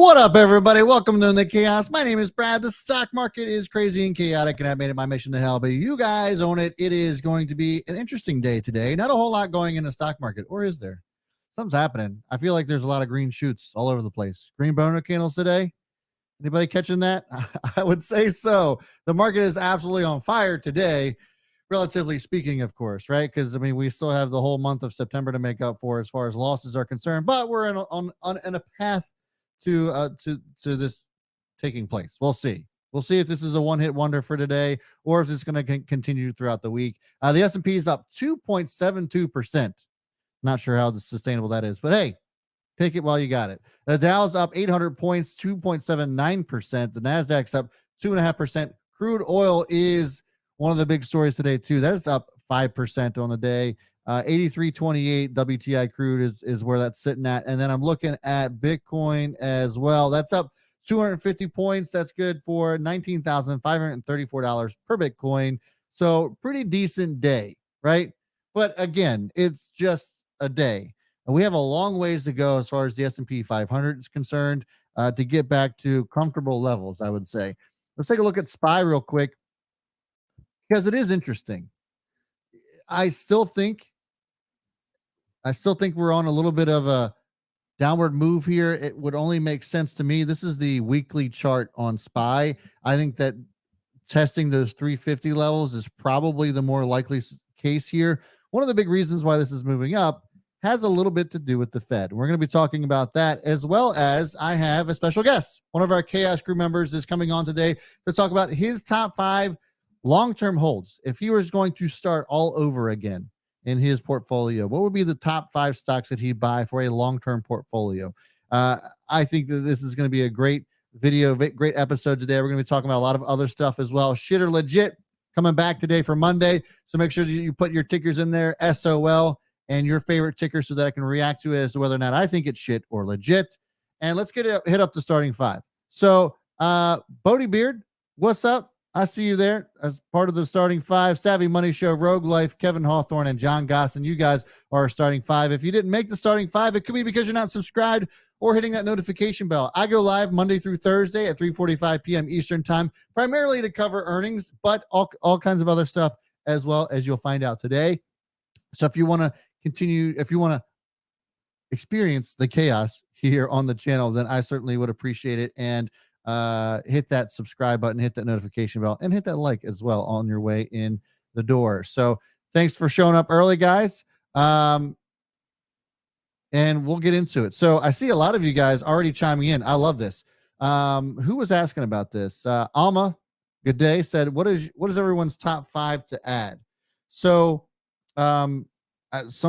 What up, everybody? Welcome to the Chaos. My name is Brad. The stock market is crazy and chaotic, and I've made it my mission to help you guys own it. It is going to be an interesting day today. Not a whole lot going in the stock market, or is there? Something's happening. I feel like there's a lot of green shoots all over the place. Green boner candles today. Anybody catching that? I would say so. The market is absolutely on fire today, relatively speaking, of course, right? Because, I mean, we still have the whole month of September to make up for as far as losses are concerned, but we're in a path to this taking place. We'll see. We'll see if this is a one-hit wonder for today or if it's going to continue throughout the week. The S&P is up 2.72%. Not sure how sustainable that is, but hey, take it while you got it. The Dow's up 800 points, 2.79%. The Nasdaq's up 2.5%. Crude oil is one of the big stories today too. That is up 5% on the day. 83.28 WTI crude is where that's sitting at. And then I'm looking at Bitcoin as well. That's up 250 points. That's good for $19,534 per Bitcoin. So pretty decent day, right? But again, it's just a day. And we have a long ways to go as far as the S&P 500 is concerned to get back to comfortable levels, I would say. Let's take a look at SPY real quick because it is interesting. I still think we're on a little bit of a downward move here. It would only make sense to me. This is the weekly chart on SPY. I think that testing those 350 levels is probably the more likely case here. One of the big reasons why this is moving up has a little bit to do with the Fed. We're going to be talking about that, as well as I have a special guest. One of our Chaos crew members is coming on today to talk about his top 5 long-term holds. If he was going to start all over again in his portfolio, what would be the top 5 stocks that he'd buy for a long-term portfolio? I think that this is going to be a great video, great episode today. We're going to be talking about a lot of other stuff as well. Shit or legit coming back today for Monday. So make sure that you put your tickers in there, SOL, and your favorite ticker so that I can react to it as to whether or not I think it's shit or legit. And let's hit up the starting 5. So Bodie Beard, what's up? I see you there as part of the starting 5. Savvy Money Show, Rogue Life, Kevin Hawthorne, and John Gostin. You guys are starting 5. If you didn't make the starting 5, it could be because you're not subscribed or hitting that notification bell. I go live Monday through Thursday at 3:45 p.m. Eastern time, primarily to cover earnings, but all kinds of other stuff as well, as you'll find out today. So if you want to continue, if you want to experience the chaos here on the channel, then I certainly would appreciate it. And hit that subscribe button, hit that notification bell, and hit that like as well on your way in the door. So thanks for showing up early, guys. And we'll get into it. So I see a lot of you guys already chiming in. I love this. Who was asking about this? Alma, good day, said, what is everyone's top 5 to add? So some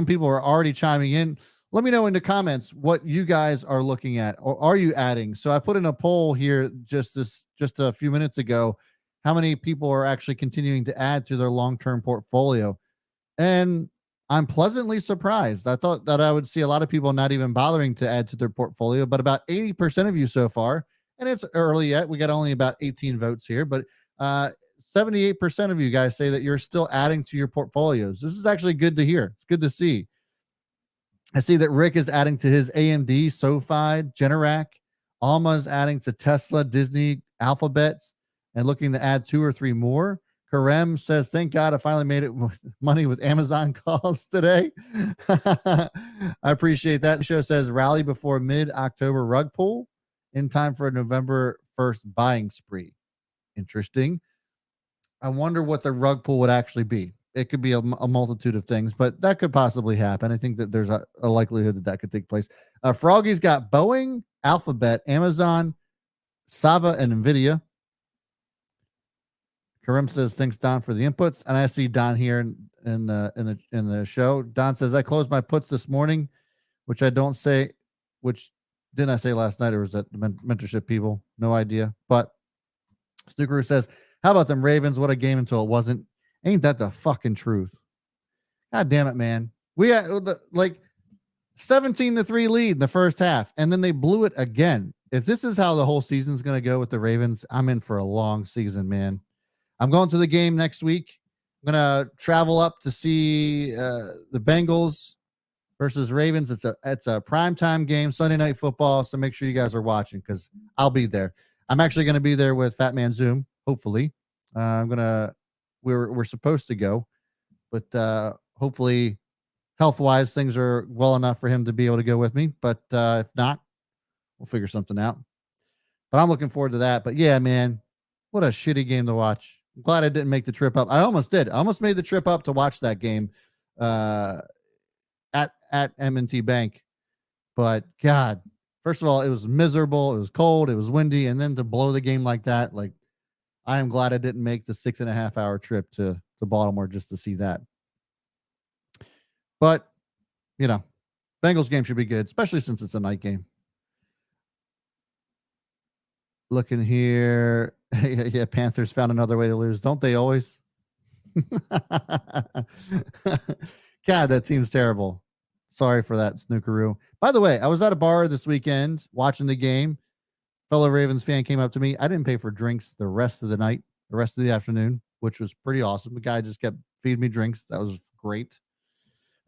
people are already chiming in. Let me know in the comments what you guys are looking at, or are you adding? So I put in a poll here just a few minutes ago, how many people are actually continuing to add to their long-term portfolio. And I'm pleasantly surprised. I thought that I would see a lot of people not even bothering to add to their portfolio, but about 80% of you so far, and it's early yet. We got only about 18 votes here, but 78% of you guys say that you're still adding to your portfolios. This is actually good to hear. It's good to see. I see that Rick is adding to his AMD, SoFi, Generac. Alma is adding to Tesla, Disney, Alphabet, and looking to add 2 or 3 more. Karem says, thank God I finally made it with money with Amazon calls today. I appreciate that. The show says rally before mid-October rug pull in time for a November 1st buying spree. Interesting. I wonder what the rug pull would actually be. It could be a multitude of things, but that could possibly happen. I think that there's a likelihood that could take place. Froggy's got Boeing, Alphabet, Amazon, Sava, and NVIDIA. Karim says, thanks, Don, for the inputs. And I see Don here in the show. Don says, I closed my puts this morning, which didn't I say last night, or was that mentorship people? No idea. But Snooker says, how about them Ravens? What a game until it wasn't. Ain't that the fucking truth? God damn it, man. We had 17-3 lead in the first half, and then they blew it again. If this is how the whole season's going to go with the Ravens, I'm in for a long season, man. I'm going to the game next week. I'm going to travel up to see the Bengals versus Ravens. It's a primetime game, Sunday Night Football. So make sure you guys are watching because I'll be there. I'm actually going to be there with Fat Man Zoom. Hopefully, we're supposed to go, but hopefully, health wise, things are well enough for him to be able to go with me. But if not, we'll figure something out. But I'm looking forward to that. But yeah, man, what a shitty game to watch. I'm glad I didn't make the trip up. I almost did. I almost made the trip up to watch that game at M&T Bank. But God, first of all, it was miserable. It was cold. It was windy. And then to blow the game like that, like I am glad I didn't make the 6.5 hour trip to Baltimore just to see that. But, you know, Bengals game should be good, especially since it's a night game. Looking here. Yeah, Panthers found another way to lose. Don't they always? God, that team's terrible. Sorry for that, Snookeroo. By the way, I was at a bar this weekend watching the game. Fellow Ravens fan came up to me. I didn't pay for drinks the rest of the night, the rest of the afternoon, which was pretty awesome. The guy just kept feeding me drinks. That was great.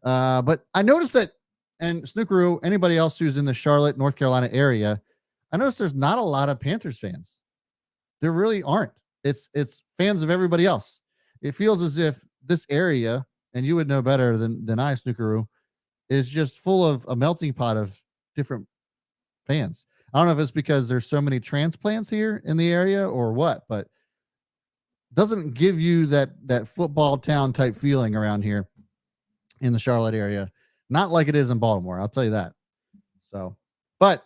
But I noticed that, and Snookeroo, anybody else who's in the Charlotte, North Carolina area, I noticed there's not a lot of Panthers fans. There really aren't. It's fans of everybody else. It feels as if this area, and you would know better than I, Snookeroo, is just full of a melting pot of different fans. I don't know if it's because there's so many transplants here in the area or what, but doesn't give you that football town type feeling around here in the Charlotte area. Not like it is in Baltimore, I'll tell you that. So, but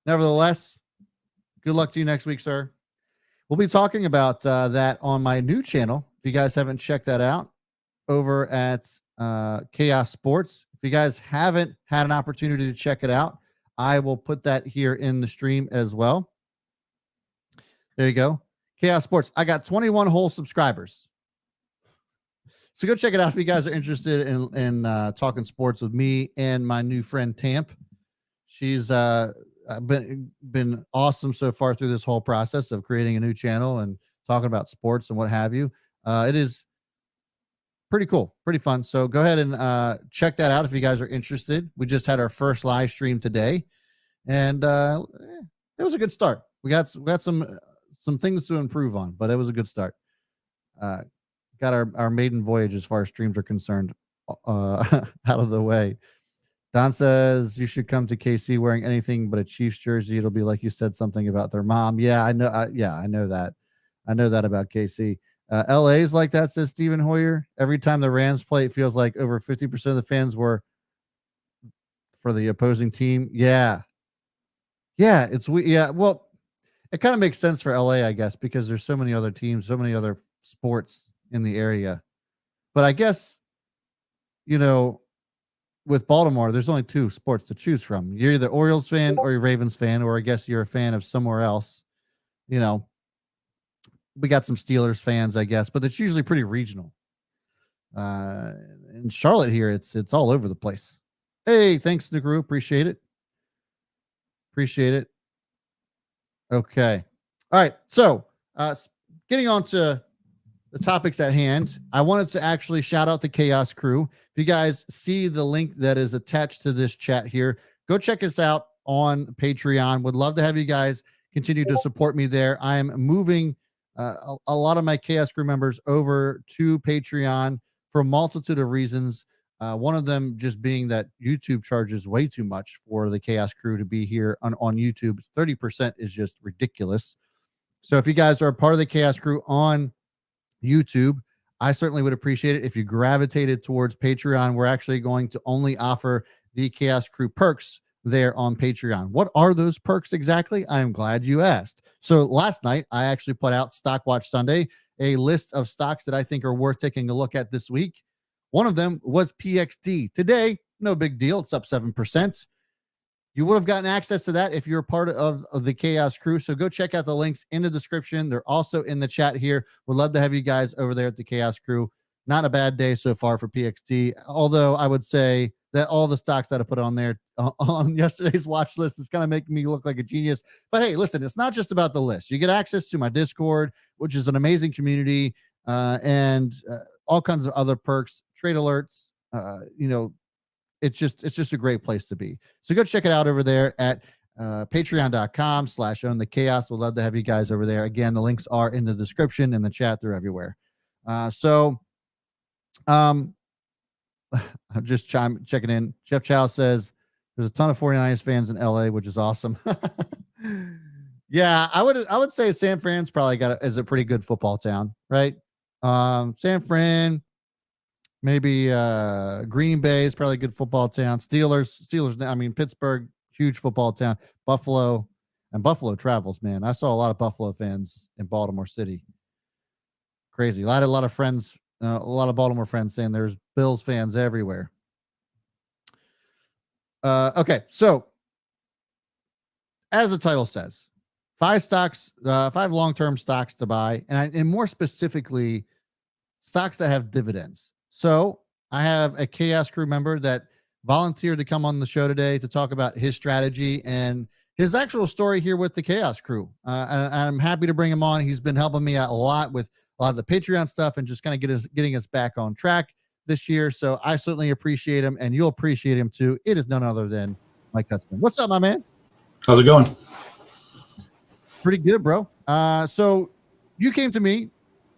nevertheless, good luck to you next week, sir. We'll be talking about that on my new channel. If you guys haven't checked that out over at Chaos Sports. If you guys haven't had an opportunity to check it out, I will put that here in the stream as well. There you go. Chaos Sports. I got 21 whole subscribers. So go check it out if you guys are interested in talking sports with me and my new friend Tamp. She's been awesome so far through this whole process of creating a new channel and talking about sports and what have you. It is pretty cool, pretty fun. So go ahead and check that out if you guys are interested. We just had our first live stream today, and it was a good start. We got some things to improve on, but it was a good start. Got our maiden voyage as far as streams are concerned out of the way. Don says you should come to KC wearing anything but a Chiefs jersey. It'll be like you said something about their mom. Yeah, I know. I know that. I know that about KC. LA's like that, says Stephen Hoyer. Every time the Rams play, it feels like over 50% of the fans were for the opposing team. Yeah. Yeah, well, it kind of makes sense for LA, I guess, because there's so many other teams, so many other sports in the area. But I guess, with Baltimore, there's only two sports to choose from. You're either Orioles fan or you're Ravens fan, or I guess you're a fan of somewhere else. We got some Steelers fans, I guess, but it's usually pretty regional. In Charlotte here, it's all over the place. Hey, thanks, Snookeroo. Appreciate it. Okay. All right. So, getting on to the topics at hand, I wanted to actually shout out the Chaos Crew. If you guys see the link that is attached to this chat here, go check us out on Patreon. Would love to have you guys continue to support me there. I am moving a lot of my Chaos Crew members over to Patreon for a multitude of reasons. One of them just being that YouTube charges way too much for the Chaos Crew to be here on YouTube. 30% is just ridiculous. So if you guys are a part of the Chaos Crew on YouTube, I certainly would appreciate it if you gravitated towards Patreon. We're actually going to only offer the Chaos Crew perks there on Patreon. What are those perks exactly? I'm glad you asked. So last night, I actually put out Stock Watch Sunday, a list of stocks that I think are worth taking a look at this week. One of them was PXD. Today, no big deal. It's up 7%. You would have gotten access to that if you're a part of the Chaos Crew. So go check out the links in the description. They're also in the chat here. Would love to have you guys over there at the Chaos Crew. Not a bad day so far for PXD, although I would say that all the stocks that I put on there on yesterday's watch list is kind of making me look like a genius. But hey, listen, it's not just about the list. You get access to my Discord, which is an amazing community, and all kinds of other perks, trade alerts, it's just a great place to be. So go check it out over there at patreon.com/own the chaos. We'd love to have you guys over there. Again, the links are in the description, in the chat, they're everywhere. I'm just checking in. Jeff Chow says there's a ton of 49ers fans in LA, which is awesome. Yeah, I would say San Fran's probably is a pretty good football town, right? San Fran, maybe Green Bay is probably a good football town. Steelers. I mean, Pittsburgh, huge football town. Buffalo travels, man. I saw a lot of Buffalo fans in Baltimore City. Crazy. A lot of friends, a lot of Baltimore friends saying there's Bills fans everywhere. Okay, so as the title says, 5 long-term stocks to buy, and more specifically, stocks that have dividends. So I have a Chaos Crew member that volunteered to come on the show today to talk about his strategy and his actual story here with the Chaos Crew. And I'm happy to bring him on. He's been helping me out a lot with a lot of the Patreon stuff and just kind of getting us back on track this year. So I certainly appreciate him, and you'll appreciate him too. It is none other than Mike Hutzman. What's up, my man? How's it going? Pretty good, bro. So you came to me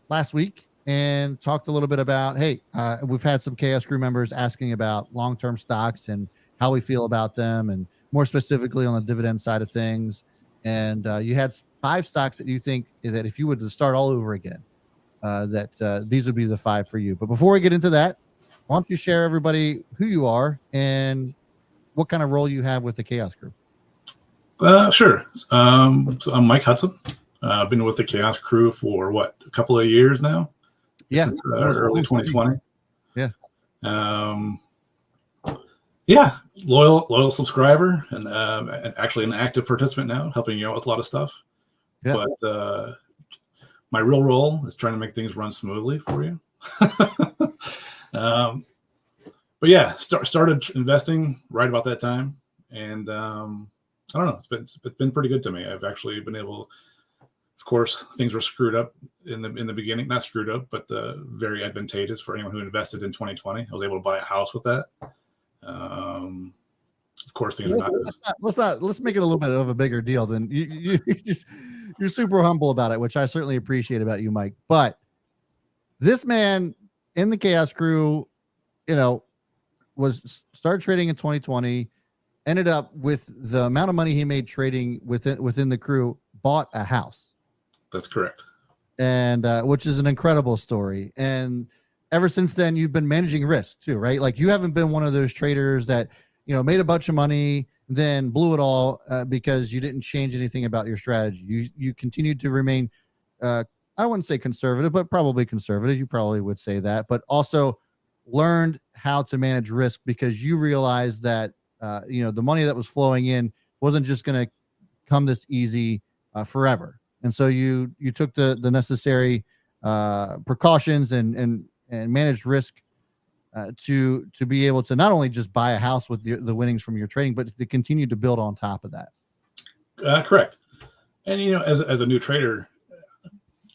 last week and talked a little bit about, hey, we've had some Chaos Crew members asking about long-term stocks and how we feel about them, and more specifically on the dividend side of things. And you had 5 stocks that you think that if you were to start all over again, that these would be the 5 for you. But before we get into that, why don't you share everybody who you are and what kind of role you have with the Chaos Crew? Sure. So I'm Mike Hudson. I've been with the Chaos Crew for a couple of years now. Yeah, since early 2020. Yeah. Yeah, loyal subscriber, and actually an active participant now, helping you out with a lot of stuff. Yeah. But my real role is trying to make things run smoothly for you. But yeah, started investing right about that time, and I don't know, it's been pretty good to me. I've actually been able, of course, things were screwed up in the beginning, not screwed up, but very advantageous for anyone who invested in 2020. I was able to buy a house with that. Of course, things are not. Let's make it a little bit of a bigger deal than you're super humble about it, which I certainly appreciate about you, Mike. But this man in the Chaos Crew, started trading in 2020, ended up with the amount of money he made trading within the crew, bought a house. That's correct. And which is an incredible story. And ever since then, you've been managing risk too, right? Like, you haven't been one of those traders that, made a bunch of money, then blew it all because you didn't change anything about your strategy. You continued to remain, I wouldn't say conservative, but probably conservative. You probably would say that, but also learned how to manage risk because you realized that, the money that was flowing in wasn't just going to come this easy forever. And so you took the necessary precautions and managed risk to be able to not only just buy a house with the winnings from your trading, but to continue to build on top of that. Correct. And as a new trader,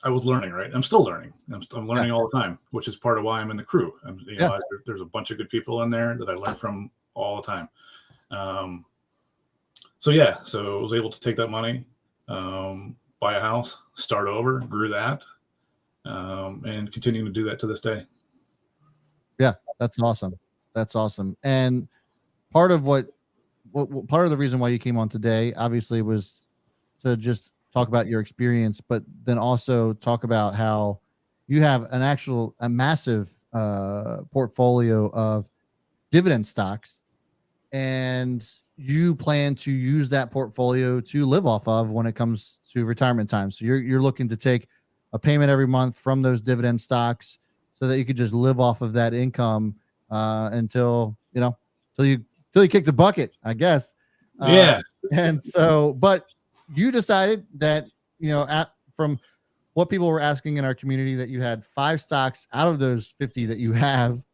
I was learning, right? I'm still learning. I'm learning all the time, which is part of why I'm in the crew. There's a bunch of good people in there that I learn from all the time. So I was able to take that money, buy a house, start over, grew that, and continuing to do that to this day. Yeah, that's awesome. That's awesome. And part of part of the reason why you came on today, obviously, was to just talk about your experience, but then also talk about how you have a massive portfolio of dividend stocks, and you plan to use that portfolio to live off of when it comes to retirement time. So you're looking to take a payment every month from those dividend stocks so that you could just live off of that income until you kick the bucket, I guess. Yeah. And so, but you decided that, from what people were asking in our community, that you had 5 stocks out of those 50 that you have,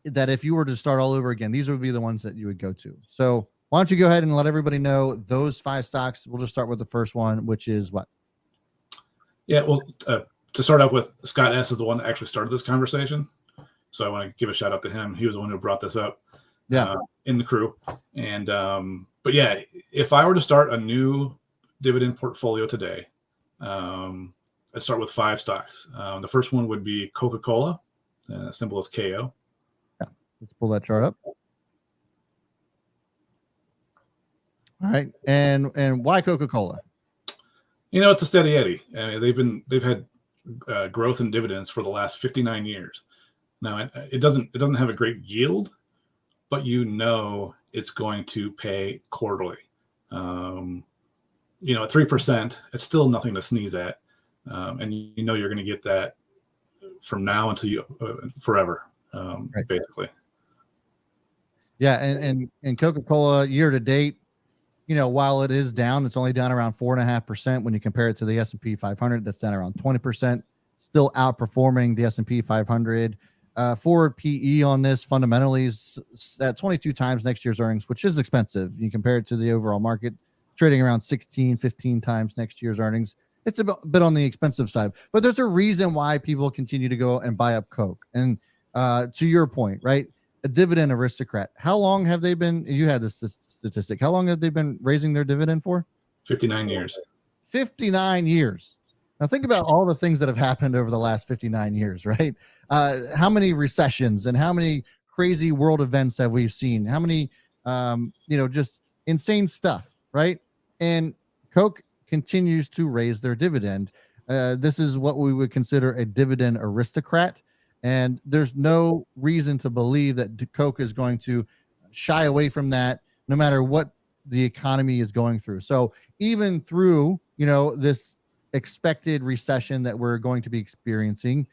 that if you were to start all over again, these would be the ones that you would go to. So why don't you go ahead and let everybody know those 5 stocks? We'll just start with the first one, which is what? Yeah, well, to start off with, Scott S. is the one that actually started this conversation. So I want to give a shout out to him. He was the one who brought this up. Yeah. in the crew. And but yeah, if I were to start a new dividend portfolio today, I'd start with 5 stocks. The first one would be Coca-Cola, symbol is KO. Yeah. Let's pull that chart up. All right. And why Coca-Cola? It's a steady Eddie. I mean, they've had growth in dividends for the last 59 years. Now it doesn't have a great yield, but it's going to pay quarterly. At 3%, it's still nothing to sneeze at, and you're going to get that from now until forever, Right. basically. Yeah, and Coca-Cola year to date, while it is down, it's only down around 4.5% when you compare it to the S&P 500. That's down around 20%, still outperforming the S&P 500. Forward PE on this fundamentally is at 22 times next year's earnings, which is expensive. You compare it to the overall market, trading around 16, 15 times next year's earnings. It's a bit on the expensive side, but there's a reason why people continue to go and buy up Coke. And to your point, right? A dividend aristocrat. How long have they been? You had this statistic. How long have they been raising their dividend for? 59 years. 59 years. Now think about all the things that have happened over the last 59 years, right? How many recessions and how many crazy world events have we seen? How many, just insane stuff, right? And Coke continues to raise their dividend. This is what we would consider a dividend aristocrat. And there's no reason to believe that Coke is going to shy away from that, no matter what the economy is going through. So even through, this expected recession that we're going to be experiencing,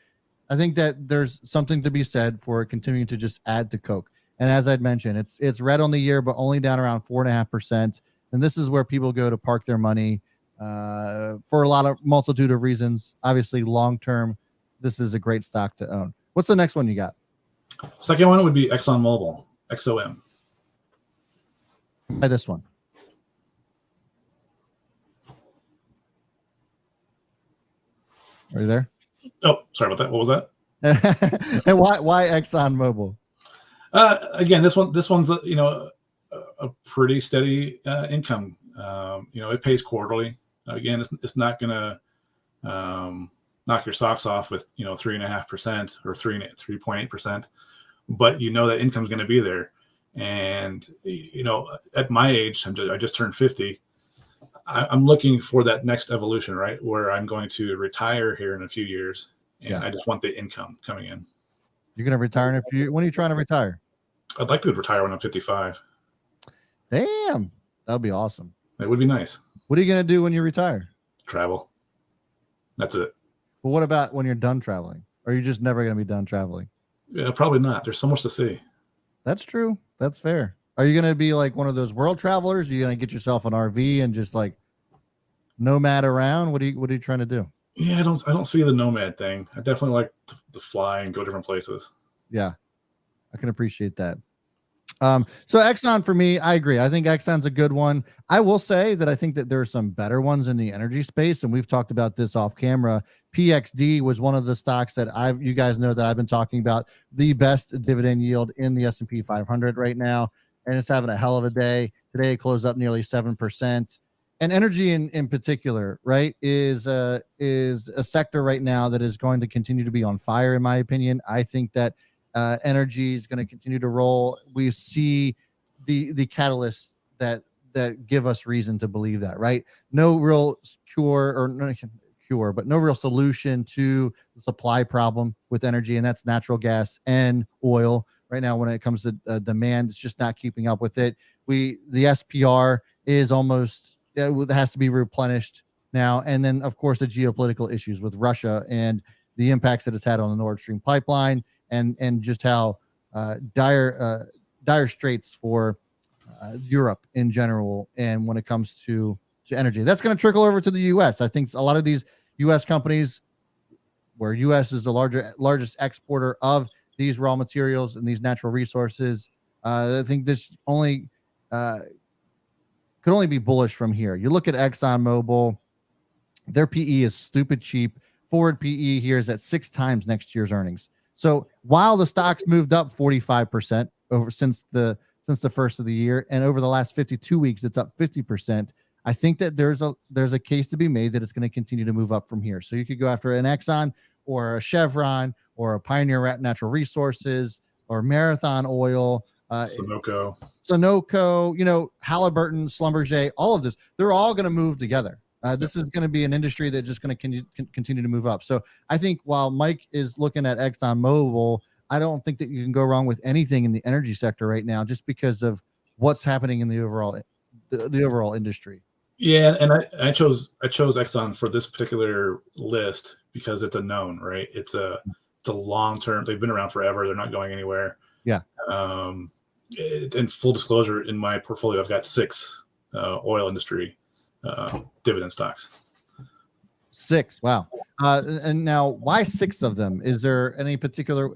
I think that there's something to be said for continuing to just add to Coke. And as I'd mentioned, it's red on the year, but only down around 4.5%. And this is where people go to park their money for a multitude of reasons. Obviously, long term, this is a great stock to own. What's the next one you got? Second one would be ExxonMobil, XOM. Buy this one. Are you there? Oh, sorry about that. What was that? And why ExxonMobil? Again, this one's a pretty steady income. It pays quarterly. Again, it's not gonna knock your socks off with 3.5% or 3.8%, but that income's going to be there. And at my age, I just turned 50. I'm looking for that next evolution, right, where I'm going to retire here in a few years, and I just want the income coming in. You're going to retire in a few. When are you trying to retire? I'd like to retire when I'm 55. Damn, that'd be awesome. It would be nice. What are you going to do when you retire? Travel. That's it. But what about when you're done traveling? Or are you just never going to be done traveling? Yeah, probably not. There's so much to see. That's true. That's fair. Are you going to be like one of those world travelers? Are you going to get yourself an RV and just like nomad around? What are you trying to do? Yeah, I don't see the nomad thing. I definitely like to fly and go different places. Yeah, I can appreciate that. So Exxon, for me, I agree. I think Exxon's a good one. I will say that I think that there are some better ones in the energy space, and we've talked about this off camera. PXD was one of the stocks that you guys know that I've been talking about, the best dividend yield in the S&P 500 right now, and it's having a hell of a day. Today it closed up nearly 7%. And energy in particular, right, is a sector right now that is going to continue to be on fire, in my opinion. I think that energy is going to continue to roll. We see the catalysts that give us reason to believe that, right? No real but no real solution to the supply problem with energy, and that's natural gas and oil. Right now, when it comes to demand, it's just not keeping up with it. The SPR is almost, it has to be replenished now. And then, of course, the geopolitical issues with Russia and the impacts that it's had on the Nord Stream pipeline, and just how dire straits for Europe in general, and when it comes to energy, that's going to trickle over to the U.S. I think a lot of these U.S. companies, where U.S. is the largest exporter of these raw materials and these natural resources, I think this could only be bullish from here. You look at ExxonMobil, their PE is stupid cheap. Forward PE here is at 6 times next year's earnings. So while the stocks moved up 45% over since the first of the year, and over the last 52 weeks, it's up 50%. I think that there's a case to be made that it's going to continue to move up from here. So you could go after an Exxon or a Chevron or a Pioneer Natural Resources or Marathon Oil, Sunoco, Halliburton, Schlumberger, all of this. They're all going to move together. This is going to be an industry that's just going to continue to move up. So I think while Mike is looking at ExxonMobil, I don't think that you can go wrong with anything in the energy sector right now, just because of what's happening in the overall industry. Yeah, and I chose Exxon for this particular list because it's a known, right? It's a long term. They've been around forever. They're not going anywhere. Yeah. In full disclosure, in my portfolio, I've got 6 oil industry dividend stocks. 6. Wow. And now, why 6 of them? Is there a particular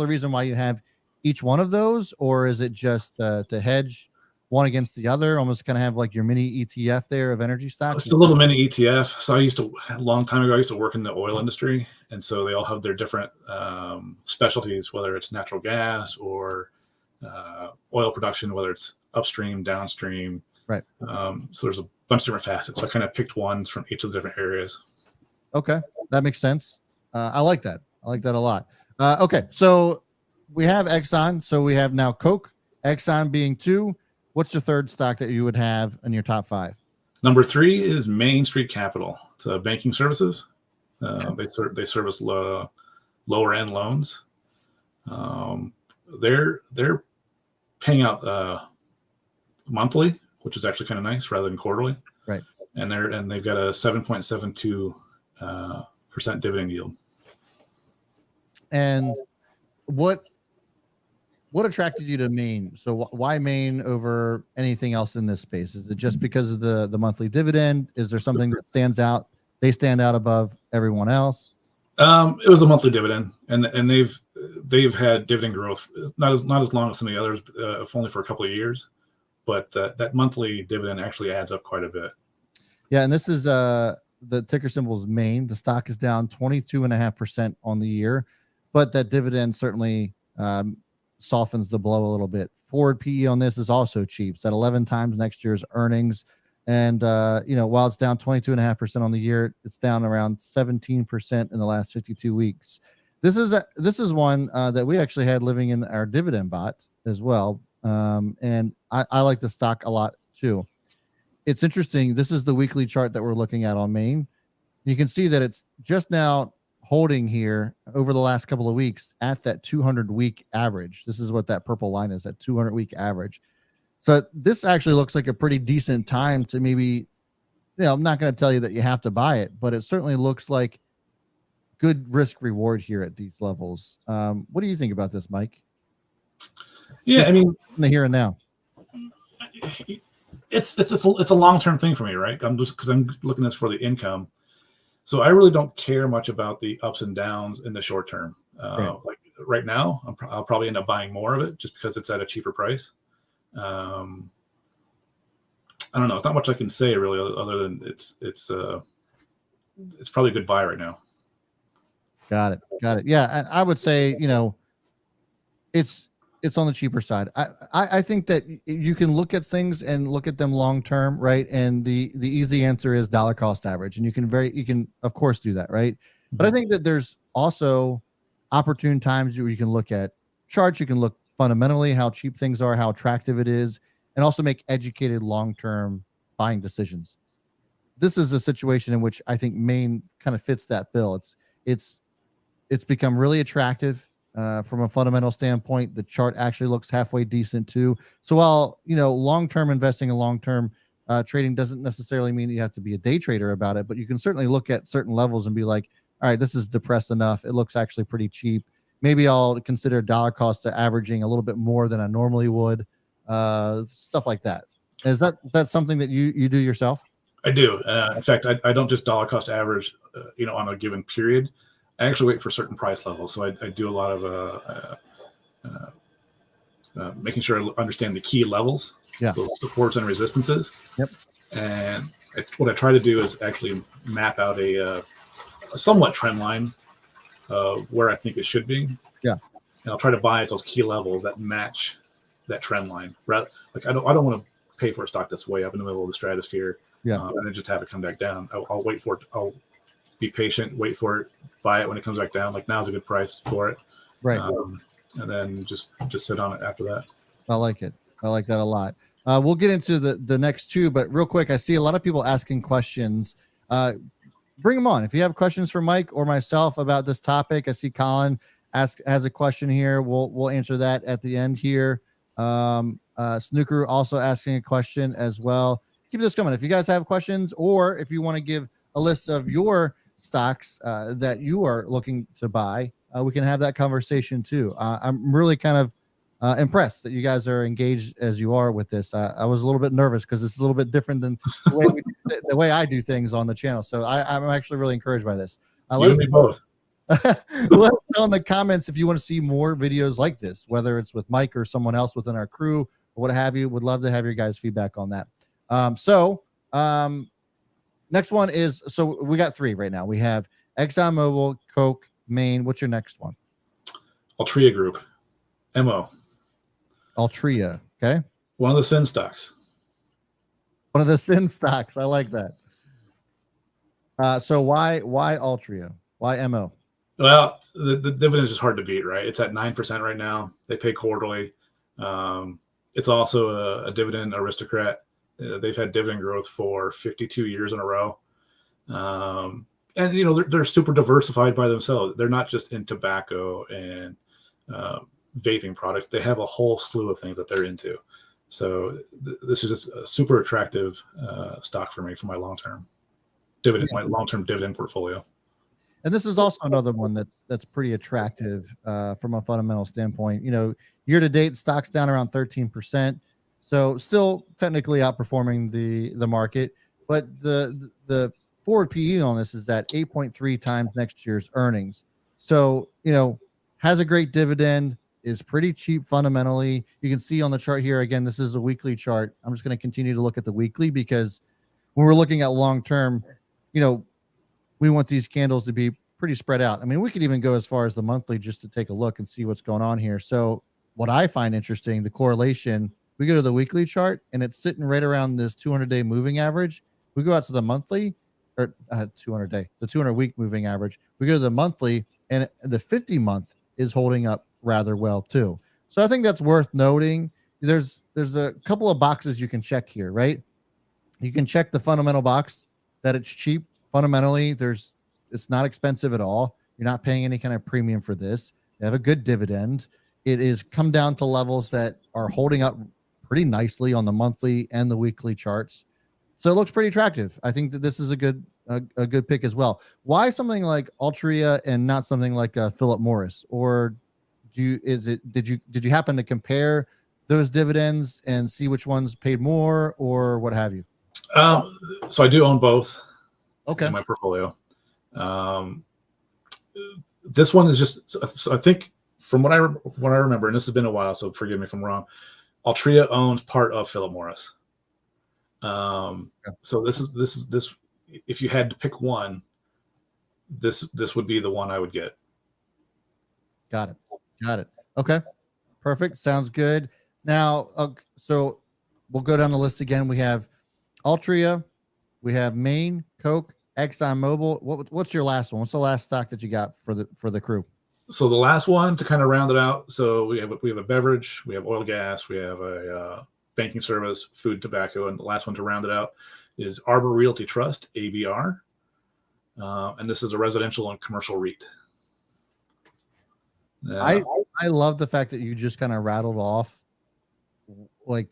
reason why you have each one of those, or is it just to hedge one against the other, almost kind of have like your mini ETF there of energy stocks? It's a little mini ETF. So a long time ago, I used to work in the oil industry. And so they all have their different specialties, whether it's natural gas or oil production, whether it's upstream, downstream. Right. So there's a bunch of different facets. So I kind of picked ones from each of the different areas. Okay. That makes sense. I like that. I like that a lot. Okay. So we have Exxon. So we have now Coke, Exxon being 2. What's your third stock that you would have in your top 5? Number 3 is Main Street Capital. It's banking services. They service lower end loans. They're paying out monthly, which is actually kind of nice rather than quarterly. Right. And they've got a 7.72% dividend yield. And what attracted you to Maine? So why Maine over anything else in this space? Is it just because of the monthly dividend? Is there something that stands out? They stand out above everyone else? It was the monthly dividend, and they've had dividend growth not as long as some of the others, only for a couple of years, but that monthly dividend actually adds up quite a bit. Yeah, and this is the ticker symbol is Maine. The stock is down 22.5% on the year, but that dividend certainly softens the blow a little bit. Forward PE on this is also cheap. It's at 11 times next year's earnings. And, while it's down 22.5% on the year, it's down around 17% in the last 52 weeks. This is one that we actually had living in our dividend bot as well. And I like the stock a lot too. It's interesting. This is the weekly chart that we're looking at on Maine. You can see that it's just now holding here over the last couple of weeks at that 200-week average. This is what that purple line is, that 200-week average. So this actually looks like a pretty decent time to maybe, I'm not going to tell you that you have to buy it, but it certainly looks like good risk reward here at these levels. What do you think about this, Mike? Yeah, just in the here and now. It's a long-term thing for me, right? Because I'm looking at this for the income. So I really don't care much about the ups and downs in the short term. Right. Like right now, I'll probably end up buying more of it just because it's at a cheaper price. I don't know. It's not much I can say really, other than it's probably a good buy right now. Got it. Yeah, and I would say it's on the cheaper side. I think that you can look at things and look at them long term, right? And the easy answer is dollar cost average, and you can of course do that, right? Mm-hmm. But I think that there's also opportune times where you can look at charts. You can look fundamentally how cheap things are, how attractive it is, and also make educated long-term buying decisions. This is a situation in which I think Maine kind of fits that bill. It's become really attractive from a fundamental standpoint. The chart actually looks halfway decent too. So while long-term investing and long-term trading doesn't necessarily mean you have to be a day trader about it, but you can certainly look at certain levels and be like, all right, this is depressed enough. It looks actually pretty cheap. Maybe I'll consider dollar cost to averaging a little bit more than I normally would. Stuff like that. Is that something that you do yourself? I do. In fact, I don't just dollar cost average, on a given period. I actually wait for certain price levels. So I do a lot of making sure I understand the key levels, those supports and resistances. Yep. And what I try to do is actually map out a somewhat trend line where I think it should be. Yeah. And I'll try to buy at those key levels that match that trend line. Like I don't want to pay for a stock that's way up in the middle of the stratosphere, and then just have it come back down. I'll wait for it. I'll be patient, wait for it, buy it when it comes back down. Like now's a good price for it, right? And then just sit on it after that. I like it. I like that a lot. We'll get into the next two, but real quick, I see a lot of people asking questions. Bring them on. If you have questions for Mike or myself about this topic, I see Colin has a question here. We'll answer that at the end here. Snooker also asking a question as well. Keep this coming. If you guys have questions, or if you want to give a list of your stocks that you are looking to buy, we can have that conversation too. I'm really kind of impressed that you guys are engaged as you are with this. I was a little bit nervous because it's a little bit different than the way I do things on the channel. So I'm actually really encouraged by this. You and me both. Let us know in the comments if you want to see more videos like this, whether it's with Mike or someone else within our crew or what have you. Would love to have your guys' feedback on that. Next one is, so we got three right now. We have ExxonMobil, Coke, Maine. What's your next one? Altria Group, MO. Altria. Okay. One of the sin stocks. One of the sin stocks. I like that. So why Altria? Why MO? Well, the dividend is just hard to beat, right? It's at 9% right now. They pay quarterly. It's also a dividend aristocrat. They've had dividend growth for 52 years in a row. And, you know, they're super diversified by themselves. They're not just in tobacco and vaping products. They have a whole slew of things that they're into. So this is just a super attractive stock for me for my long-term dividend portfolio. And this is also another one that's pretty attractive from a fundamental standpoint. You know, year to date, stock's down around 13%. So still technically outperforming the market, but the forward PE on this is at 8.3 times next year's earnings. So, you know, has a great dividend, is pretty cheap fundamentally. You can see on the chart here, again, this is a weekly chart. I'm just going to continue to look at the weekly because when we're looking at long-term, you know, we want these candles to be pretty spread out. I mean, we could even go as far as the monthly just to take a look and see what's going on here. So what I find interesting, the correlation, we go to the weekly chart and it's sitting right around this 200-day moving average. We go out to the monthly or 200-day, the 200-week moving average. We go to the monthly and the 50-month is holding up rather well too. So I think that's worth noting. There's a couple of boxes you can check here, right? You can check the fundamental box that it's cheap. Fundamentally, it's not expensive at all. You're not paying any kind of premium for this. They have a good dividend. It is come down to levels that are holding up pretty nicely on the monthly and the weekly charts. So it looks pretty attractive. I think that this is a good pick as well. Why something like Altria and not something like Philip Morris? Or did you happen to compare those dividends and see which ones paid more or what have you? So I do own both. Okay. In my portfolio. This one is just, so I think from what I remember, and this has been a while, so forgive me if I'm wrong. Altria owns part of Philip Morris. So this if you had to pick one, this would be the one I would get. Got it. Okay. Perfect. Sounds good. Now, so we'll go down the list again. We have Altria, we have Maine, Coke, ExxonMobil. What's your last one? What's the last stock that you got for the crew? So the last one to kind of round it out. So we have a beverage, we have oil, gas, we have a banking service, food, tobacco, and the last one to round it out is Arbor Realty Trust, ABR, and this is a residential and commercial REIT. I love the fact that you just kind of rattled off like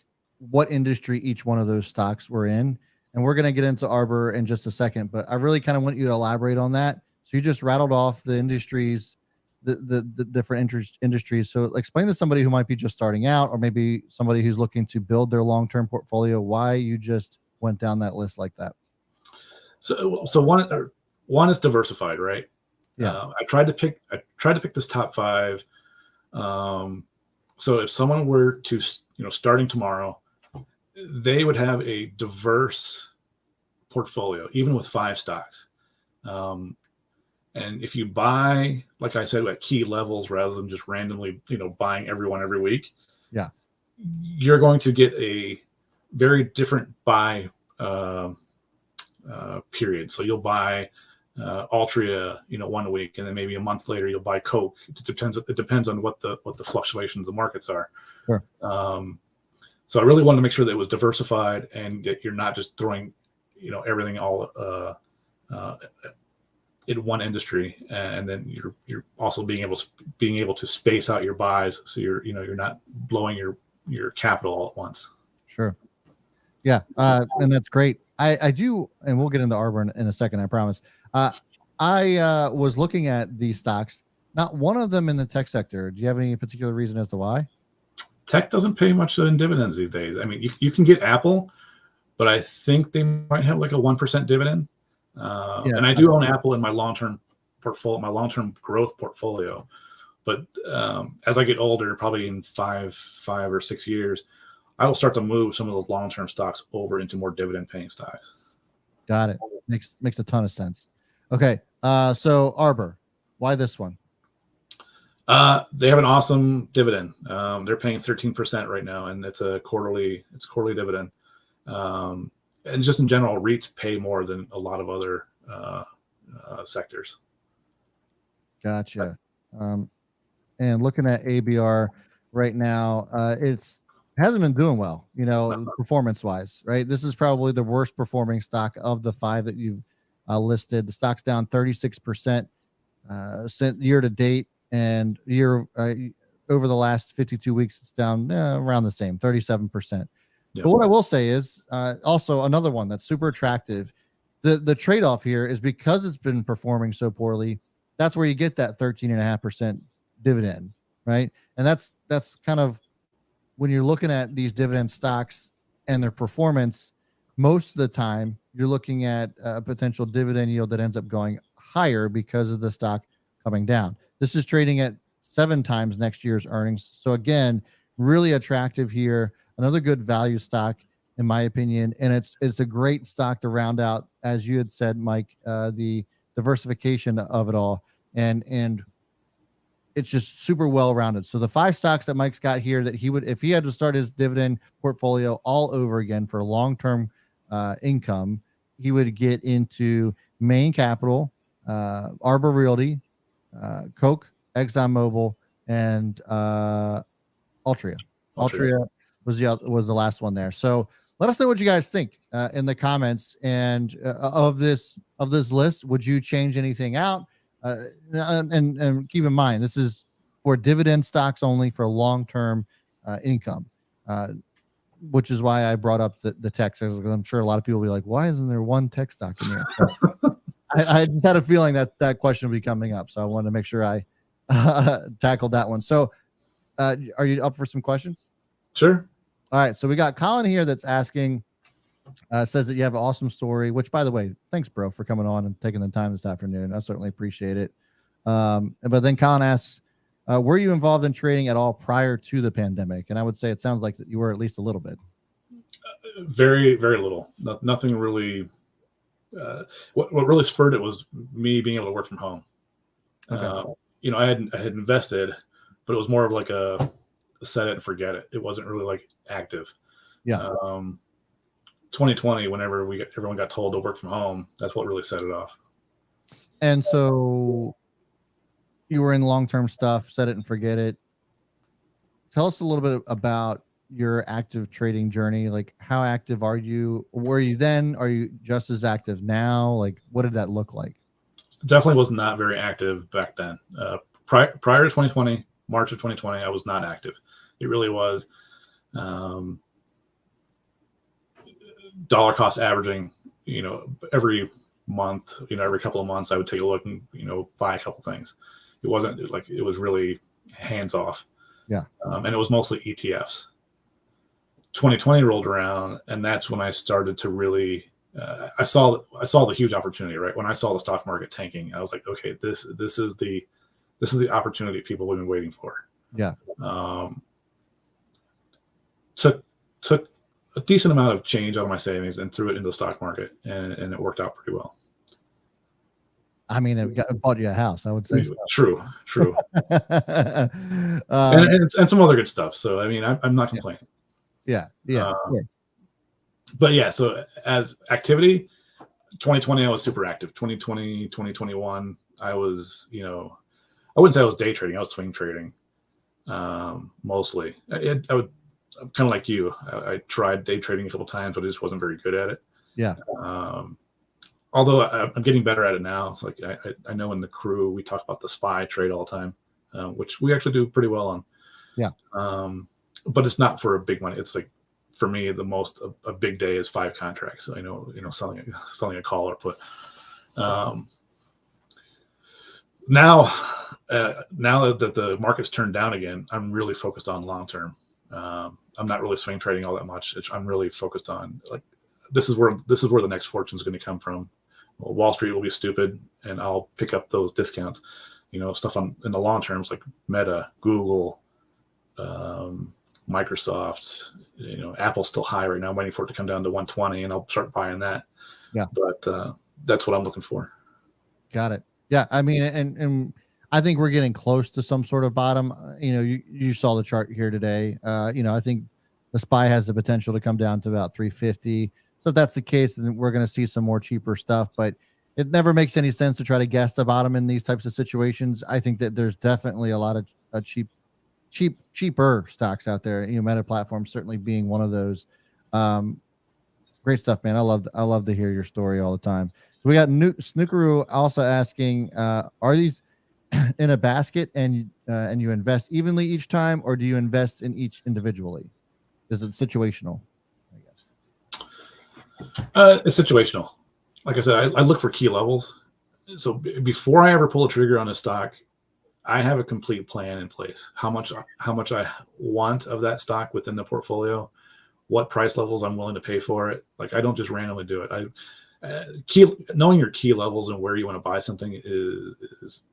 what industry each one of those stocks were in. And we're going to get into Arbor in just a second, but I really kind of want you to elaborate on that. So you just rattled off the industries, the different industries. So explain to somebody who might be just starting out, or maybe somebody who's looking to build their long-term portfolio, why you just went down that list like that. So one is diversified, right? Yeah. I tried to pick this top five. So if someone were to, starting tomorrow, they would have a diverse portfolio, even with 5 stocks. And if you buy, like I said, at key levels rather than just randomly, buying everyone every week, you're going to get a very different buy period. So you'll buy Altria, 1 week, and then maybe a month later you'll buy Coke. It depends on what the fluctuations of the markets are. Sure. So I really wanted to make sure that it was diversified and that you're not just throwing, everything all in one industry, and then you're also being able to space out your buys, so you're not blowing your capital all at once. Sure. Yeah, and that's great. I do, and we'll get into Arbor in a second, I promise. I was looking at these stocks, not one of them in the tech sector. Do you have any particular reason as to why? Tech doesn't pay much in dividends these days. I mean, you can get Apple, but I think they might have like a 1% dividend. And I do own Apple in my long-term portfolio, my long-term growth portfolio. But as I get older, probably in five or 6 years, I will start to move some of those long-term stocks over into more dividend-paying stocks. Got it. Makes a ton of sense. Okay, so Arbor, why this one? They have an awesome dividend. They're paying 13% right now, and it's quarterly dividend. And just in general, REITs pay more than a lot of other sectors. Gotcha. And looking at ABR right now, it hasn't been doing well, performance wise, right? This is probably the worst performing stock of the 5 that you've listed. The stock's down 36% year to date, and over the last 52 weeks, it's down around the same, 37%. Yep. But what I will say is also another one that's super attractive. The trade-off here is because it's been performing so poorly, that's where you get that 13.5% dividend, right? And that's kind of when you're looking at these dividend stocks and their performance, most of the time you're looking at a potential dividend yield that ends up going higher because of the stock coming down. This is trading at 7 times next year's earnings. So again, really attractive here. Another good value stock, in my opinion, and it's a great stock to round out, as you had said, Mike, the diversification of it all, and it's just super well rounded. So the 5 stocks that Mike's got here that he would, if he had to start his dividend portfolio all over again for long-term income, he would get into Main Capital, Arbor Realty, Coke, ExxonMobil, and Altria. Altria was the last one there. So let us know what you guys think in the comments and of this list. Would you change anything out? And keep in mind, this is for dividend stocks only, for long-term income, which is why I brought up the tech stocks. I'm sure a lot of people will be like, why isn't there one tech stock in there? I just had a feeling that question would be coming up, so I wanted to make sure I tackled that one. So are you up for some questions? Sure. All right. So we got Colin here that's asking, says that you have an awesome story, which, by the way, thanks, bro, for coming on and taking the time this afternoon. I certainly appreciate it. But then Colin asks, were you involved in trading at all prior to the pandemic? And I would say it sounds like that you were at least a little bit. Very, very little. Nothing really. What really spurred it was me being able to work from home. Okay. I had invested, but it was more of like a set it and forget it. It wasn't really like active. Yeah. 2020, whenever everyone got told to work from home, that's what really set it off. And so you were in long-term stuff, set it and forget it. Tell us a little bit about your active trading journey. Like, how active are you? Were you then? Are you just as active now? Like, what did that look like? Definitely was not very active back then. Prior to 2020, March of 2020, I was not active. It really was dollar cost averaging, every month, every couple of months I would take a look and, buy a couple things. It wasn't like, it was really hands off. Yeah. And it was mostly ETFs. 2020 rolled around, and that's when I started to really, I saw the huge opportunity, right? When I saw the stock market tanking, I was like, okay, this is the opportunity people have been waiting for. Yeah. Took a decent amount of change out of my savings and threw it into the stock market, and it worked out pretty well. I mean, it bought you a house, I would say. So. True. And some other good stuff. So, I mean, I'm not complaining. Yeah. But yeah, so as activity, 2020 I was super active. 2020, 2021 I was, I wouldn't say I was day trading. I was swing trading mostly. I'm kind of like you. I tried day trading a couple times, but I just wasn't very good at it. Yeah. Although I'm getting better at it now. It's like I know in the crew we talk about the SPY trade all the time, which we actually do pretty well on. Yeah. But it's not for a big money. It's like, for me, the most a big day is 5 contracts. So I know, selling a call or put. Now that the market's turned down again, I'm really focused on long term. I'm not really swing trading all that much. I'm really focused on, like, this is where the next fortune is going to come from. Well, Wall Street will be stupid, and I'll pick up those discounts. Stuff in the long terms like Meta, Google, Microsoft. Apple's still high right now. I'm waiting for it to come down to 120, and I'll start buying that. Yeah. But that's what I'm looking for. Got it. Yeah. I mean, and I think we're getting close to some sort of bottom. You saw the chart here today. I think the SPY has the potential to come down to about 350. So if that's the case, then we're going to see some more cheaper stuff, but it never makes any sense to try to guess the bottom in these types of situations. I think that there's definitely a lot of cheaper stocks out there. Meta platforms certainly being one of those. Great stuff, man. I love to hear your story all the time. So we got Snookeroo also asking, are these in a basket and you invest evenly each time, or do you invest in each individually? Is it situational? I guess. It's situational. Like I said, I look for key levels. So before I ever pull a trigger on a stock, I have a complete plan in place. How much I want of that stock within the portfolio, what price levels I'm willing to pay for it. Like, I don't just randomly do it. Knowing your key levels and where you want to buy something is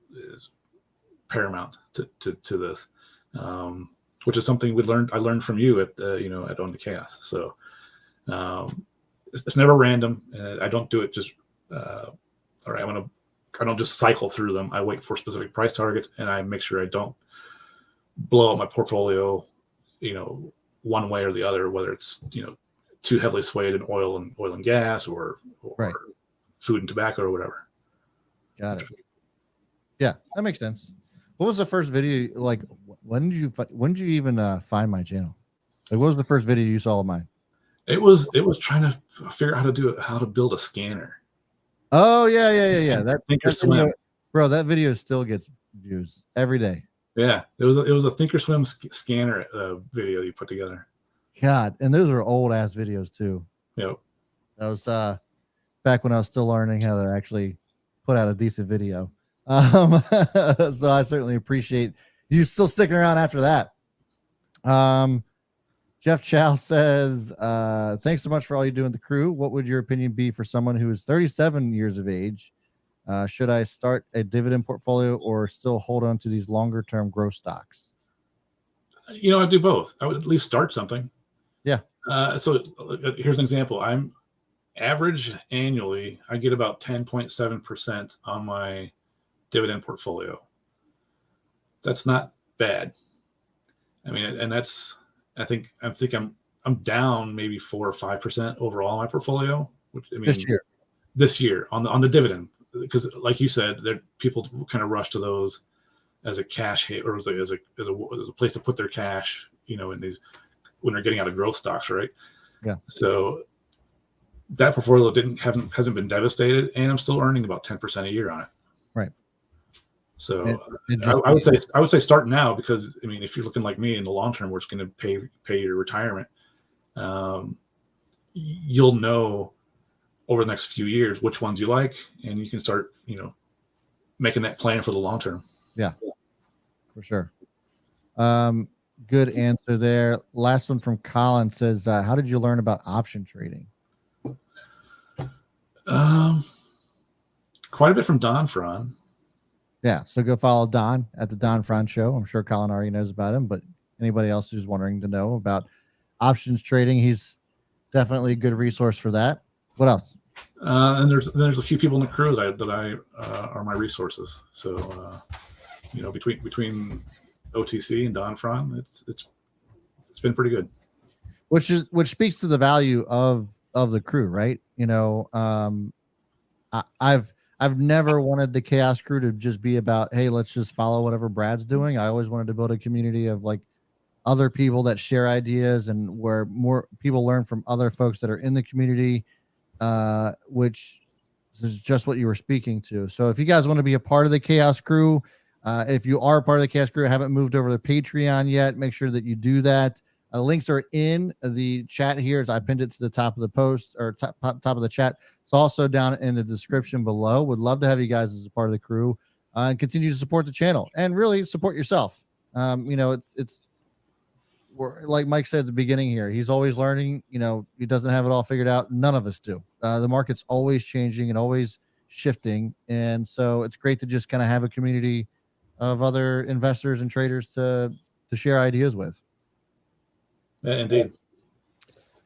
paramount to this, which is something I learned from you at Own the Chaos. So it's never random. I don't do it just all right, I don't just cycle through them. I wait for specific price targets, and I make sure I don't blow up my portfolio, one way or the other, whether it's, too heavily swayed in oil and gas or right. food and tobacco or whatever. Got it. Yeah, that makes sense. What was the first video? Like, when did you even find my channel? Like, what was the first video you saw of mine? It was trying to figure out how to build a scanner. Oh yeah. That Thinkorswim, bro. That video still gets views every day. Yeah, it was a Thinkorswim scanner video you put together. God, and those are old ass videos too. Yep. That was back when I was still learning how to actually put out a decent video. So I certainly appreciate you still sticking around after that. Jeff Chow says, thanks so much for all you do in the crew. What would your opinion be for someone who is 37 years of age? Should I start a dividend portfolio or still hold on to these longer term growth stocks? I do both. I would at least start something. Yeah. So here's an example. I'm average annually, I get about 10.7% on my dividend portfolio. That's not bad. I mean, and I think I'm down maybe 4 or 5% overall in my portfolio. Which, I mean, this year on the dividend, because like you said, there people kind of rush to those as a cash hit or as a place to put their cash, in these when they're getting out of growth stocks, right? Yeah. So that portfolio hasn't been devastated, and I'm still earning about 10% a year on it. Right. So I would say start now, because I mean, if you're looking like me in the long term, where it's going to pay your retirement, you'll know over the next few years which ones you like, and you can start, making that plan for the long term. Yeah, for sure. Good answer there. Last one from Colin says, how did you learn about option trading? Quite a bit from Don Fran. Yeah, so go follow Don at the Don Fran Show. I'm sure Colin already knows about him, but anybody else who's wondering to know about options trading, he's definitely a good resource for that. What else? And there's a few people in the crew that I are my resources. So between OTC and Don Fran, it's been pretty good. which speaks to the value of the crew, right? I've never wanted the Chaos Crew to just be about, hey, let's just follow whatever Brad's doing. I always wanted to build a community of like other people that share ideas and where more people learn from other folks that are in the community, which is just what you were speaking to. So if you guys want to be a part of the Chaos Crew, if you are a part of the Chaos Crew, haven't moved over to Patreon yet, make sure that you do that. Links are in the chat here, as I pinned it to the top of the post or top of the chat. It's also down in the description below. Would love to have you guys as a part of the crew, and continue to support the channel and really support yourself. It's like Mike said at the beginning here, he's always learning. He doesn't have it all figured out. None of us do. The market's always changing and always shifting. And so it's great to just kind of have a community of other investors and traders to share ideas with. Yeah, indeed.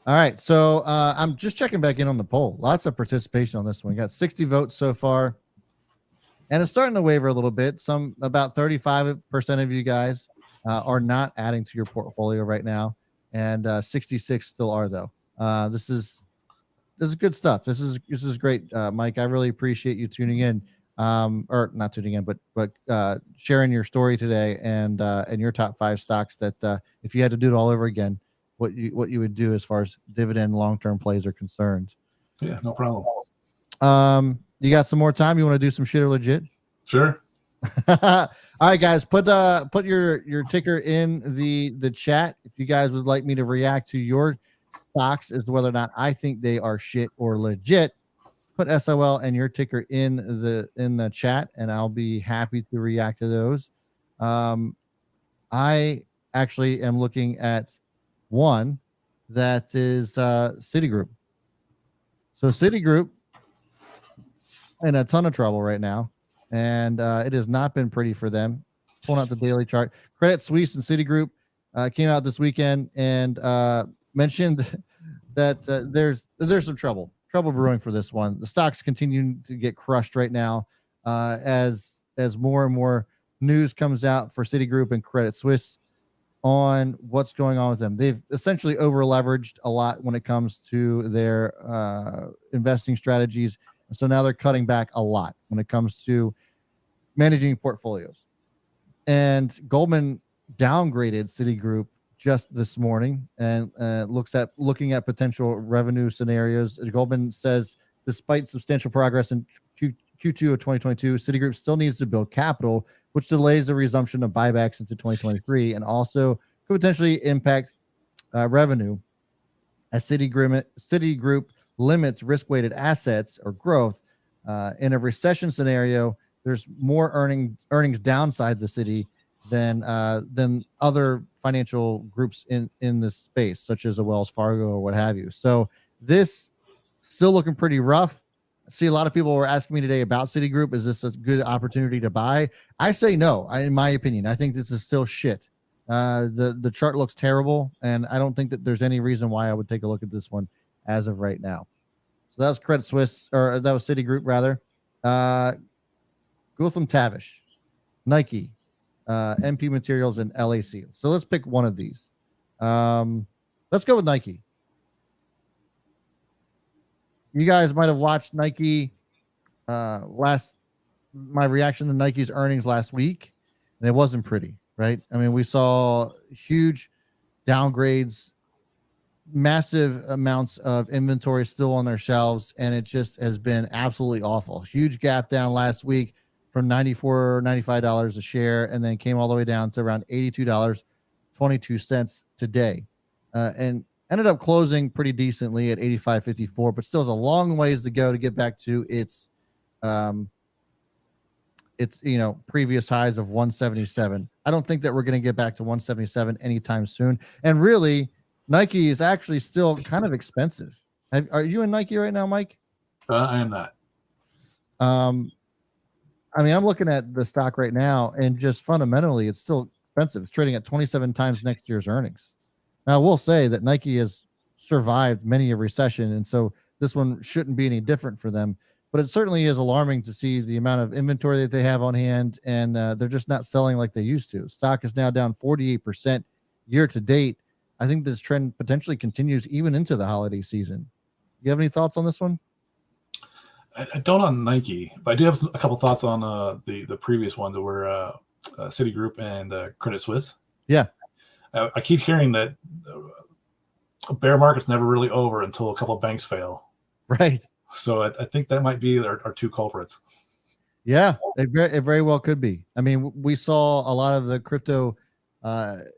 All right. So I'm just checking back in on the poll. Lots of participation on this one. We got 60 votes so far. And it's starting to waver a little bit. About 35% of you guys are not adding to your portfolio right now, and 66 still are, though. This is good stuff. This is great, Mike. I really appreciate you tuning in, or not tuning in, but sharing your story today and your top 5 stocks that if you had to do it all over again, what you would do as far as dividend long-term plays are concerned. Yeah, no problem. You got some more time? You want to do some shit or legit? Sure. All right, guys, put your ticker in the chat if you guys would like me to react to your stocks as to whether or not I think they are shit or legit. Put SOL and your ticker in the chat, and I'll be happy to react to those. I actually am looking at one that is Citigroup. So Citigroup in a ton of trouble right now, and it has not been pretty for them. Pulling out the daily chart, Credit Suisse and Citigroup came out this weekend and mentioned that there's some trouble brewing for this one. The stocks continue to get crushed right now as more and more news comes out for Citigroup and Credit Suisse on what's going on with them. They've essentially over leveraged a lot when it comes to their investing strategies. So now they're cutting back a lot when it comes to managing portfolios. And Goldman downgraded Citigroup just this morning and looking at potential revenue scenarios. Goldman says, despite substantial progress in Q2 of 2022, Citigroup still needs to build capital, which delays the resumption of buybacks into 2023 and also could potentially impact revenue as Citigroup limits risk-weighted assets or growth. In a recession scenario, there's more earnings downside the city than other financial groups in this space, such as a Wells Fargo or what have you. So this still looking pretty rough. I see a lot of people were asking me today about Citigroup. Is this a good opportunity to buy? I say no. In my opinion, I think this is still shit. The chart looks terrible, and I don't think that there's any reason why I would take a look at this one as of right now. So that was Credit Suisse, or that was Citigroup rather. Gutham Tavish, Nike, MP Materials, and LAC. So let's pick one of these. Let's go with Nike. You guys might have watched Nike my reaction to Nike's earnings last week, and it wasn't pretty, right? I mean, we saw huge downgrades, massive amounts of inventory still on their shelves, and it just has been absolutely awful. Huge gap down last week from $95 a share, and then came all the way down to around $82.22 today, and ended up closing pretty decently at 85.54, but still has a long ways to go to get back to its previous highs of 177. I don't think that we're going to get back to 177 anytime soon. And really, Nike is actually still kind of expensive. Are you in Nike right now, Mike? I am not. I mean, I'm looking at the stock right now, and just fundamentally, it's still expensive. It's trading at 27 times next year's earnings. Now, I will say that Nike has survived many a recession, and so this one shouldn't be any different for them. But it certainly is alarming to see the amount of inventory that they have on hand, and they're just not selling like they used to. Stock is now down 48% year to date. I think this trend potentially continues even into the holiday season. You have any thoughts on this one? I don't on Nike, but I do have a couple thoughts on the previous one that were Citigroup and Credit Suisse. Yeah. I keep hearing that a bear market's never really over until a couple of banks fail. Right. So I think that might be our two culprits. Yeah, it very well could be. I mean, we saw a lot of the crypto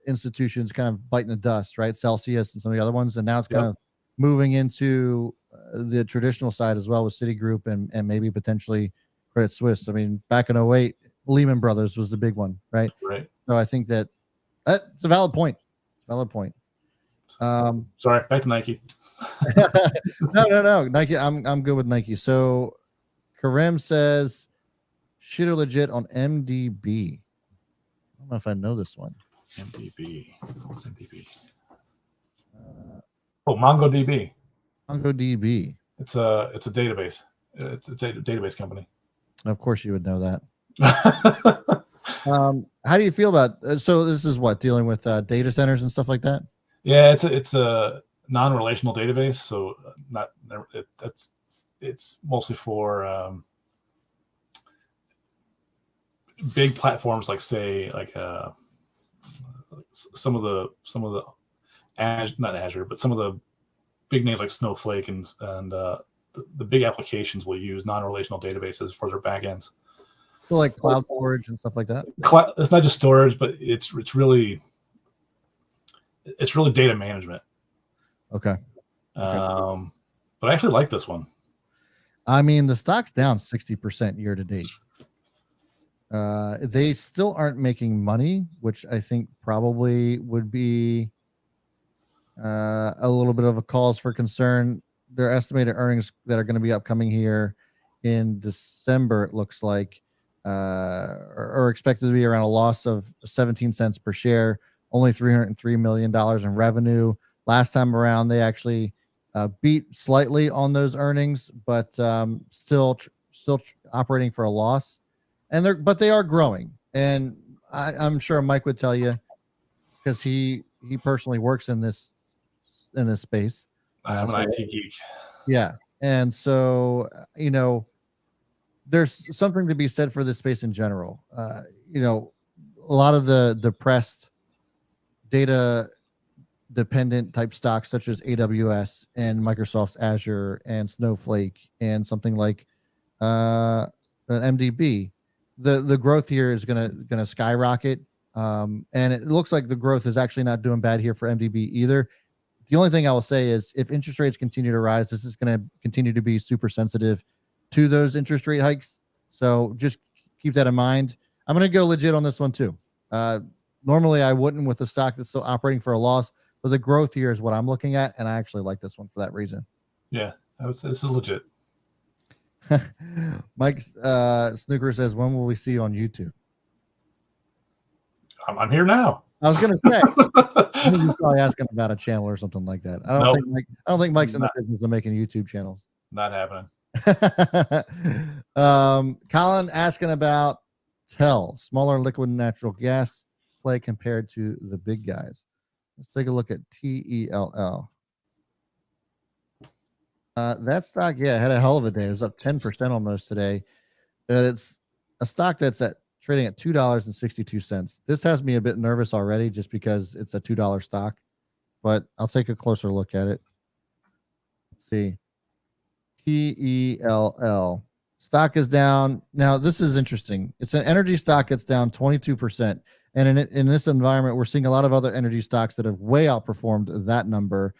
institutions kind of biting the dust, right? Celsius and some of the other ones, and now it's kind of moving into the traditional side as well with Citigroup and maybe potentially Credit Suisse. I mean, back in 2008, Lehman Brothers was the big one, right? Right. So I think that's a valid point. Valid point. Sorry, back to Nike. No. Nike. I'm good with Nike. So Karim says, shit or legit on MDB. I don't know if I know this one. MDB. What's MDB? MongoDB. MongoDB. It's a database. It's a database company. Of course, you would know that. How do you feel about? So this is what, dealing with data centers and stuff like that. Yeah, it's a non-relational database. So it's mostly for big platforms like some of the not Azure, but some of the big names like Snowflake and the big applications will use non-relational databases for their backends. So like cloud storage and stuff like that. It's not just storage, but it's really data management. Okay. But I actually like this one. I mean, the stock's down 60% year to date. They still aren't making money, which I think probably would be a little bit of a cause for concern. Their estimated earnings that are going to be upcoming here in December, it looks like, are expected to be around a loss of 17 cents per share, only $303 million in revenue. Last time around, they actually beat slightly on those earnings, but still operating for a loss. But they are growing, and I'm sure Mike would tell you, because he personally works in this space. I'm an IT geek. Yeah, and so there's something to be said for this space in general. A lot of the depressed data dependent type stocks such as AWS and Microsoft's Azure and Snowflake and something like an MDB. The growth here is gonna skyrocket, and it looks like the growth is actually not doing bad here for MDB either. The only thing I will say is if interest rates continue to rise, this is going to continue to be super sensitive to those interest rate hikes. So just keep that in mind. I'm going to go legit on this one too. Normally I wouldn't with a stock that's still operating for a loss, but the growth here is what I'm looking at, and I actually like this one for that reason. Yeah, I would say this is legit. Mike Snooker says, when will we see you on YouTube? I'm here now. I was gonna say, I think he's probably asking about a channel or something like that. I don't think Mike's in the business of making YouTube channels. Not happening. Colin asking about TEL, smaller liquid natural gas play compared to the big guys. Let's take a look at TELL. That stock, had a hell of a day. It was up 10% almost today. It's a stock that's trading at $2.62. This has me a bit nervous already just because it's a $2 stock, but I'll take a closer look at it. Let's see. TELL. Stock is down. Now, this is interesting. It's an energy stock that's down 22%. And in this environment, we're seeing a lot of other energy stocks that have way outperformed that number.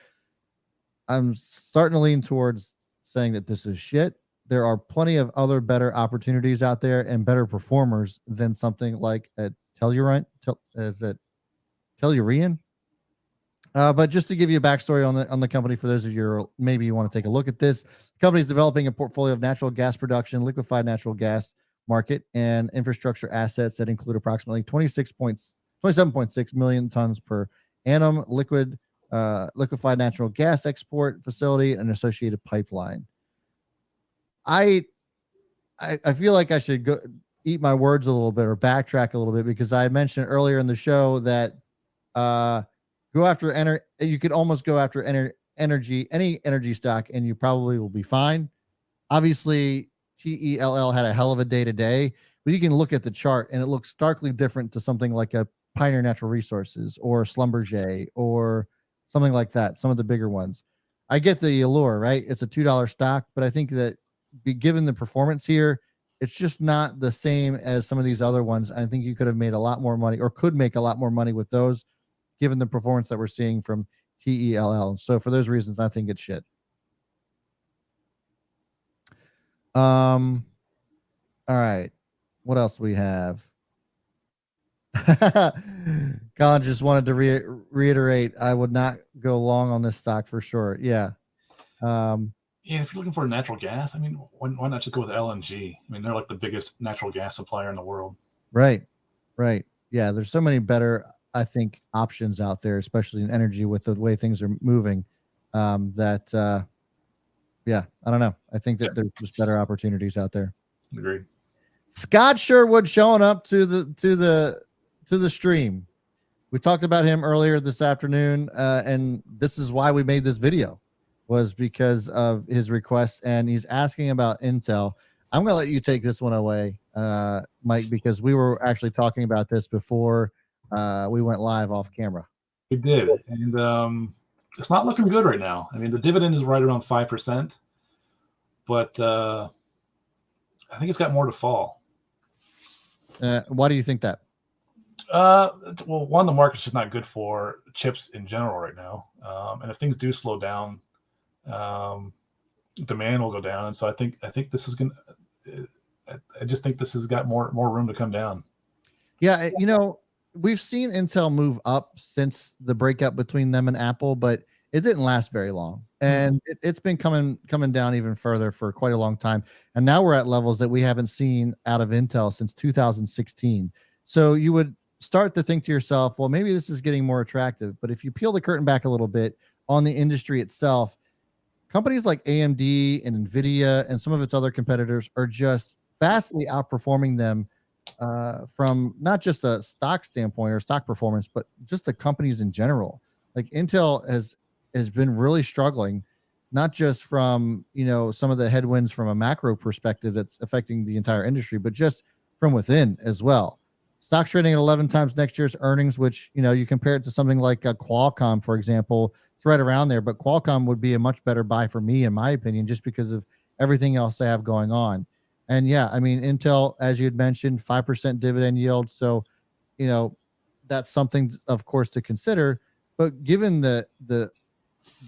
I'm starting to lean towards saying that this is shit. There are plenty of other better opportunities out there and better performers than something like a Tellurian. But just to give you a backstory on the company, for those of you who maybe you want to take a look at this, the company is developing a portfolio of natural gas production, liquefied natural gas market, and infrastructure assets that include approximately 27.6 million tons per annum liquefied natural gas export facility and associated pipeline. I feel like I should go eat my words a little bit or backtrack a little bit, because I mentioned earlier in the show that Go after you could almost go after energy, any energy stock, and you probably will be fine. Obviously, TELL had a hell of a day today, but you can look at the chart and it looks starkly different to something like a Pioneer Natural Resources or Schlumberger or something like that, some of the bigger ones. I get the allure, right? It's a $2 stock, but I think that given the performance here, it's just not the same as some of these other ones. I think you could have made a lot more money or could make a lot more money with those given the performance that we're seeing from TELL. So for those reasons, I think it's shit. All right. What else do we have? Colin just wanted to reiterate, I would not go long on this stock for sure. Yeah. Yeah, if you're looking for natural gas, I mean, why not just go with LNG? I mean, they're like the biggest natural gas supplier in the world. Right. Yeah, there's so many better, I think, options out there, especially in energy with the way things are moving. Yeah, I don't know. I think that there's just better opportunities out there. Agreed. Scott Sherwood showing up to the stream. We talked about him earlier this afternoon, and this is why we made this video, was because of his request, and he's asking about Intel. I'm going to let you take this one away, Mike, because we were actually talking about this before we went live off camera. We did, and it's not looking good right now. I mean, the dividend is right around 5%, but I think it's got more to fall. Why do you think that? Well, one, the market's just not good for chips in general right now, and if things do slow down, demand will go down, and so I think this is gonna. I just think this has got more room to come down. Yeah, we've seen Intel move up since the breakup between them and Apple, but it didn't last very long, and it's been coming down even further for quite a long time. And now we're at levels that we haven't seen out of Intel since 2016. So you would start to think to yourself, well, maybe this is getting more attractive. But if you peel the curtain back a little bit on the industry itself, companies like AMD and Nvidia and some of its other competitors are just vastly outperforming them from not just a stock standpoint or stock performance, but just the companies in general. Like Intel has been really struggling, not just from some of the headwinds from a macro perspective that's affecting the entire industry, but just from within as well. Stock's trading at 11 times next year's earnings, which you compare it to something like a Qualcomm, for example, it's right around there. But Qualcomm would be a much better buy for me, in my opinion, just because of everything else they have going on. And yeah, I mean, Intel, as you had mentioned, 5% dividend yield. So, that's something, of course, to consider. But given the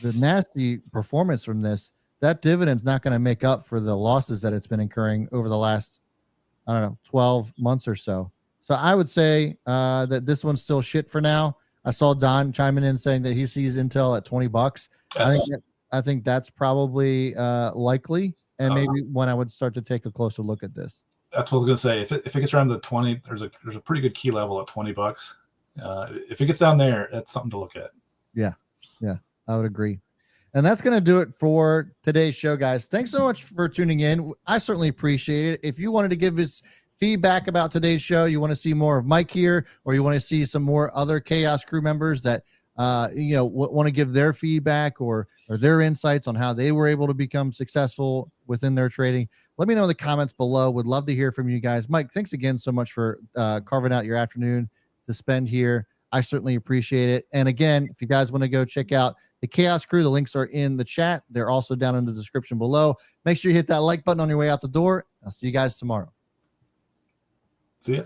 nasty performance from this, that dividend's not going to make up for the losses that it's been incurring over the last, 12 months or so. So I would say that this one's still shit for now. I saw Don chiming in saying that he sees Intel at $20. Yes. I think that's probably likely, and maybe when I would start to take a closer look at this. That's what I was gonna say. If it gets around the 20, there's a pretty good key level at $20. If it gets down there, that's something to look at. Yeah, I would agree. And that's going to do it for today's show, guys. Thanks so much for tuning in. I certainly appreciate it. If you wanted to give us feedback about today's show, you want to see more of Mike here, or you want to see some more other Chaos crew members that want to give their feedback or their insights on how they were able to become successful within their trading, let me know in the comments below. Would love to hear from you guys. Mike, thanks again so much for carving out your afternoon to spend here. I certainly appreciate it. And again, if you guys want to go check out the Chaos crew, the links are in the chat. They're also down in the description below. Make sure you hit that like button on your way out the door. I'll see you guys tomorrow. See ya.